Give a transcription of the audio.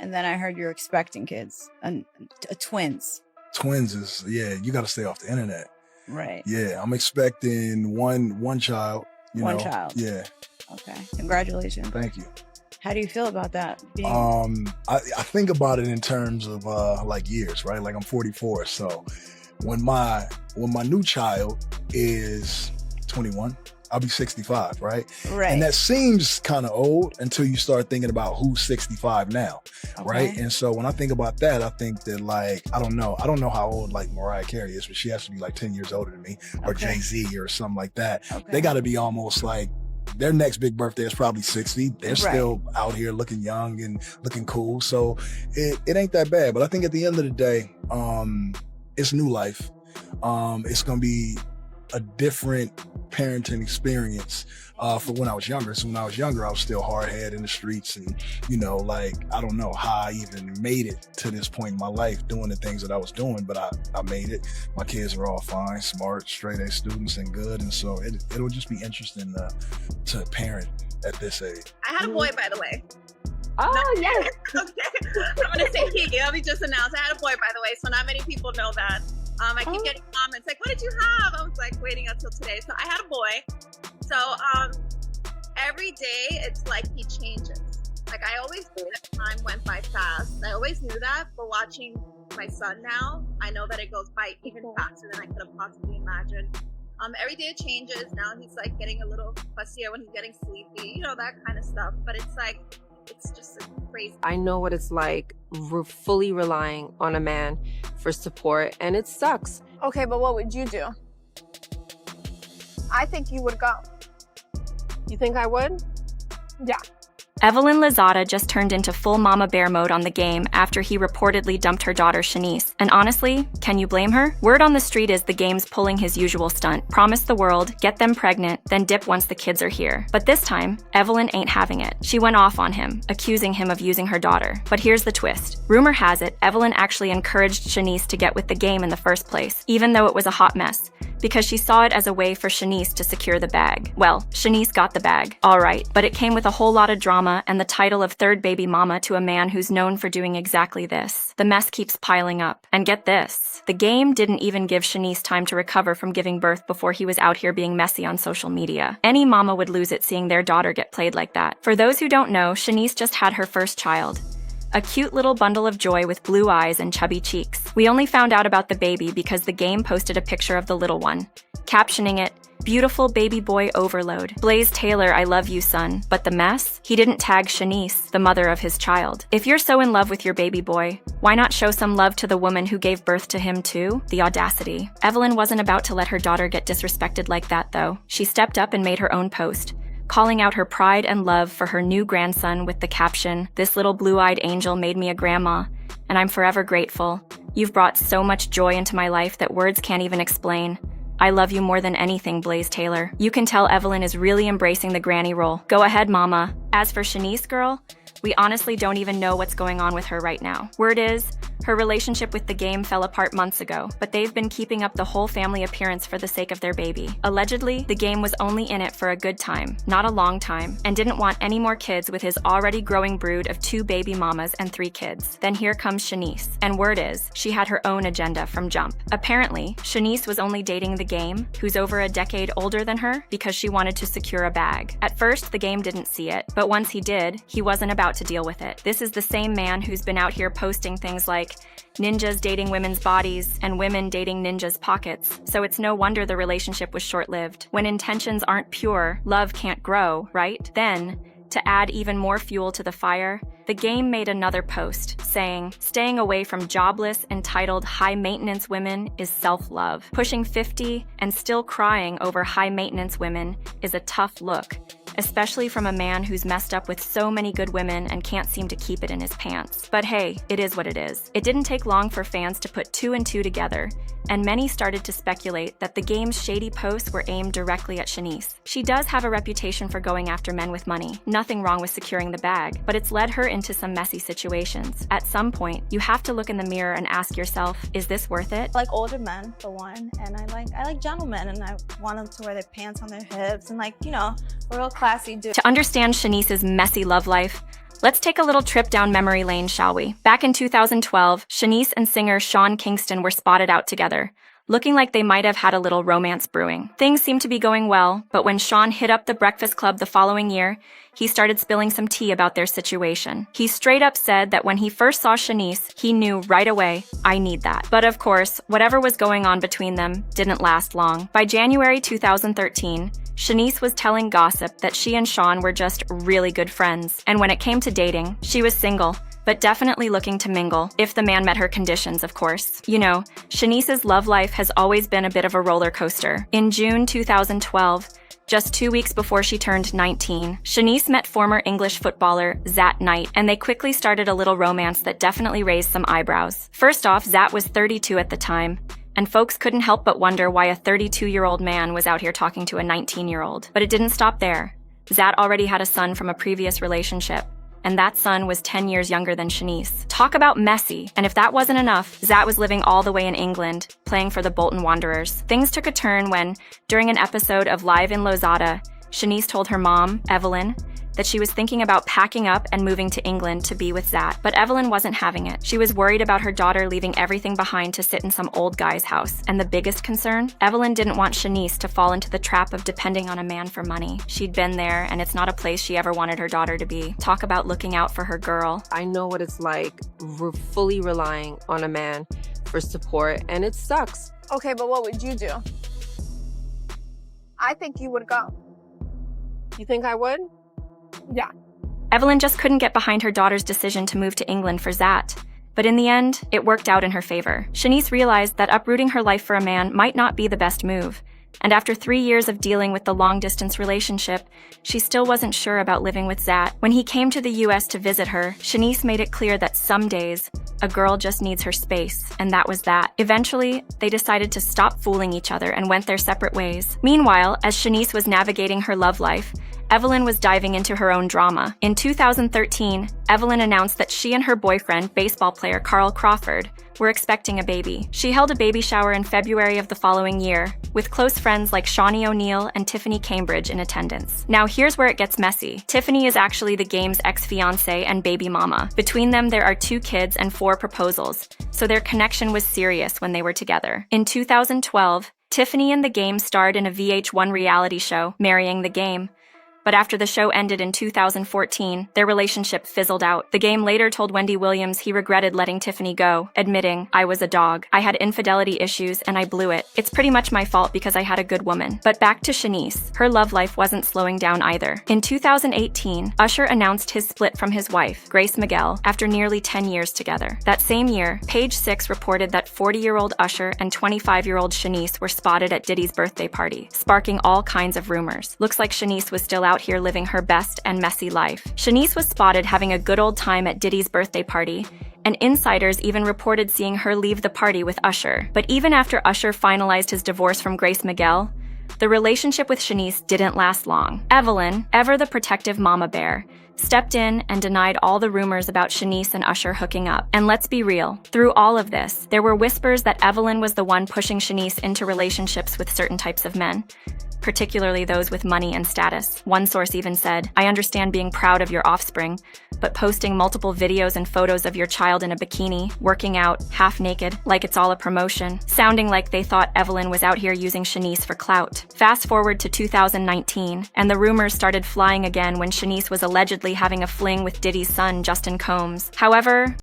And then I heard you're expecting kids, twins. Twins is, yeah, you got to stay off the internet. Right. Yeah, I'm expecting one child. One child. Yeah. Okay. Congratulations. Thank you. How do you feel about that? I think about it in terms of like years, right? Like I'm 44, so when my new child is 21, I'll be 65, right? Right. And that seems kind of old until you start thinking about who's 65 now, right? And so when I think about that, I think that like, I don't know how old like Mariah Carey is, but she has to be like 10 years older than me, or Jay-Z or something like that. They got to be almost like, their next big birthday is probably 60. They're still out here looking young and looking cool. So it ain't that bad. But I think at the end of the day, it's new life. It's going to be a different parenting experience for when I was younger. So when I was younger, I was still hard-headed in the streets, and like, I don't know how I even made it to this point in my life doing the things that I was doing, but I made it. My kids are all fine, smart, straight-A students, and good. And so it'll just be interesting to parent at this age. I had a boy, by the way. Oh, yes. Okay. I'm going to say he. Let me just announce I had a boy, by the way, so not many people know that. I keep getting comments like, what did you have? I was like waiting until today. So I had a boy. So every day it's like he changes. Like I always knew that time went by fast. I always knew that, but watching my son now, I know that it goes by even faster than I could have possibly imagined. Every day it changes. Now he's like getting a little fussier when he's getting sleepy, that kind of stuff. But it's like, it's just crazy. I know what it's like fully relying on a man for support, and it sucks. Okay, but what would you do? I think you would go. You think I would? Yeah. Evelyn Lozada just turned into full mama bear mode on the game after he reportedly dumped her daughter Shanice. And honestly, can you blame her? Word on the street is the game's pulling his usual stunt. Promise the world, get them pregnant, then dip once the kids are here. But this time, Evelyn ain't having it. She went off on him, accusing him of using her daughter. But here's the twist. Rumor has it, Evelyn actually encouraged Shanice to get with the game in the first place, even though it was a hot mess, because she saw it as a way for Shanice to secure the bag. Well, Shanice got the bag, alright, but it came with a whole lot of drama and the title of third baby mama to a man who's known for doing exactly this. The mess keeps piling up. And get this, the game didn't even give Shanice time to recover from giving birth before he was out here being messy on social media. Any mama would lose it seeing their daughter get played like that. For those who don't know, Shanice just had her first child. A cute little bundle of joy with blue eyes and chubby cheeks. We only found out about the baby because the game posted a picture of the little one, captioning it, "Beautiful baby boy overload. Blaze Taylor, I love you, son." But the mess? He didn't tag Shanice, the mother of his child. If you're so in love with your baby boy, why not show some love to the woman who gave birth to him too? The audacity. Evelyn wasn't about to let her daughter get disrespected like that though. She stepped up and made her own post, calling out her pride and love for her new grandson with the caption, "This little blue-eyed angel made me a grandma, and I'm forever grateful. You've brought so much joy into my life that words can't even explain. I love you more than anything, Blaze Taylor." You can tell Evelyn is really embracing the granny role. Go ahead, mama. As for Shanice, girl, we honestly don't even know what's going on with her right now. Word is, her relationship with the game fell apart months ago, but they've been keeping up the whole family appearance for the sake of their baby. Allegedly, the game was only in it for a good time, not a long time, and didn't want any more kids with his already growing brood of 2 baby mamas and 3 kids. Then here comes Shanice, and word is, she had her own agenda from jump. Apparently, Shanice was only dating the game, who's over a decade older than her, because she wanted to secure a bag. At first, the game didn't see it, but once he did, he wasn't about to deal with it. This is the same man who's been out here posting things like ninjas dating women's bodies and women dating ninjas' pockets, so it's no wonder the relationship was short-lived. When intentions aren't pure, love can't grow, right? Then, to add even more fuel to the fire, the game made another post saying, "Staying away from jobless, entitled, high-maintenance women is self-love. Pushing 50 and still crying over high-maintenance women is a tough look, especially from a man who's messed up with so many good women and can't seem to keep it in his pants." But hey, it is what it is. It didn't take long for fans to put 2 and 2 together, and many started to speculate that the game's shady posts were aimed directly at Shanice. She does have a reputation for going after men with money. Nothing wrong with securing the bag, but it's led her into some messy situations. At some point, you have to look in the mirror and ask yourself, is this worth it? I like older men, for one, and I like gentlemen, and I want them to wear their pants on their hips and a real classy dude. To understand Shanice's messy love life, Let's take a little trip down memory lane, shall we? Back in 2012, Shanice and singer Sean Kingston were spotted out together, looking like they might have had a little romance brewing. Things seemed to be going well, but when Sean hit up the Breakfast Club the following year, he started spilling some tea about their situation. He straight up said that when he first saw Shanice, he knew right away, I need that. But of course, whatever was going on between them didn't last long. By January 2013, Shanice was telling gossip that she and Sean were just really good friends. And when it came to dating, she was single, but definitely looking to mingle, if the man met her conditions, of course. You know, Shanice's love life has always been a bit of a roller coaster. In June 2012, just 2 weeks before she turned 19, Shanice met former English footballer Zat Knight, and they quickly started a little romance that definitely raised some eyebrows. First off, Zat was 32 at the time, and folks couldn't help but wonder why a 32-year-old man was out here talking to a 19-year-old. But it didn't stop there. Zat already had a son from a previous relationship, and that son was 10 years younger than Shanice. Talk about messy. And if that wasn't enough, Zat was living all the way in England, playing for the Bolton Wanderers. Things took a turn when, during an episode of Live in Lozada, Shanice told her mom, Evelyn, that she was thinking about packing up and moving to England to be with Zat. But Evelyn wasn't having it. She was worried about her daughter leaving everything behind to sit in some old guy's house. And the biggest concern? Evelyn didn't want Shanice to fall into the trap of depending on a man for money. She'd been there, and it's not a place she ever wanted her daughter to be. Talk about looking out for her girl. I know what it's like fully relying on a man for support, and it sucks. Okay, but what would you do? I think you would go. You think I would? Yeah. Evelyn just couldn't get behind her daughter's decision to move to England for Zat. But in the end, it worked out in her favor. Shanice realized that uprooting her life for a man might not be the best move. And after 3 years of dealing with the long-distance relationship, she still wasn't sure about living with Zat. When he came to the US to visit her, Shanice made it clear that some days, a girl just needs her space, and that was that. Eventually, they decided to stop fooling each other and went their separate ways. Meanwhile, as Shanice was navigating her love life, Evelyn was diving into her own drama. In 2013, Evelyn announced that she and her boyfriend, baseball player Carl Crawford, were expecting a baby. She held a baby shower in February of the following year, with close friends like Shawnee O'Neal and Tiffany Cambridge in attendance. Now here's where it gets messy. Tiffany is actually the game's ex-fiancé and baby mama. Between them, there are 2 kids and 4 proposals, so their connection was serious when they were together. In 2012, Tiffany and the game starred in a VH1 reality show, Marrying the Game. But after the show ended in 2014, their relationship fizzled out. The game later told Wendy Williams he regretted letting Tiffany go, admitting, I was a dog. I had infidelity issues and I blew it. It's pretty much my fault because I had a good woman. But back to Shanice. Her love life wasn't slowing down either. In 2018, Usher announced his split from his wife, Grace Miguel, after nearly 10 years together. That same year, Page 6 reported that 40-year-old Usher and 25-year-old Shanice were spotted at Diddy's birthday party, sparking all kinds of rumors. Looks like Shanice was still out here living her best and messy life. Shanice was spotted having a good old time at Diddy's birthday party, and insiders even reported seeing her leave the party with Usher. But even after Usher finalized his divorce from Grace Miguel, the relationship with Shanice didn't last long. Evelyn, ever the protective mama bear, stepped in and denied all the rumors about Shanice and Usher hooking up. And let's be real, through all of this, there were whispers that Evelyn was the one pushing Shanice into relationships with certain types of men, particularly those with money and status. One source even said, I understand being proud of your offspring, but posting multiple videos and photos of your child in a bikini, working out, half naked, like it's all a promotion, sounding like they thought Evelyn was out here using Shanice for clout. Fast forward to 2019, and the rumors started flying again when Shanice was allegedly having a fling with Diddy's son, Justin Combs. However,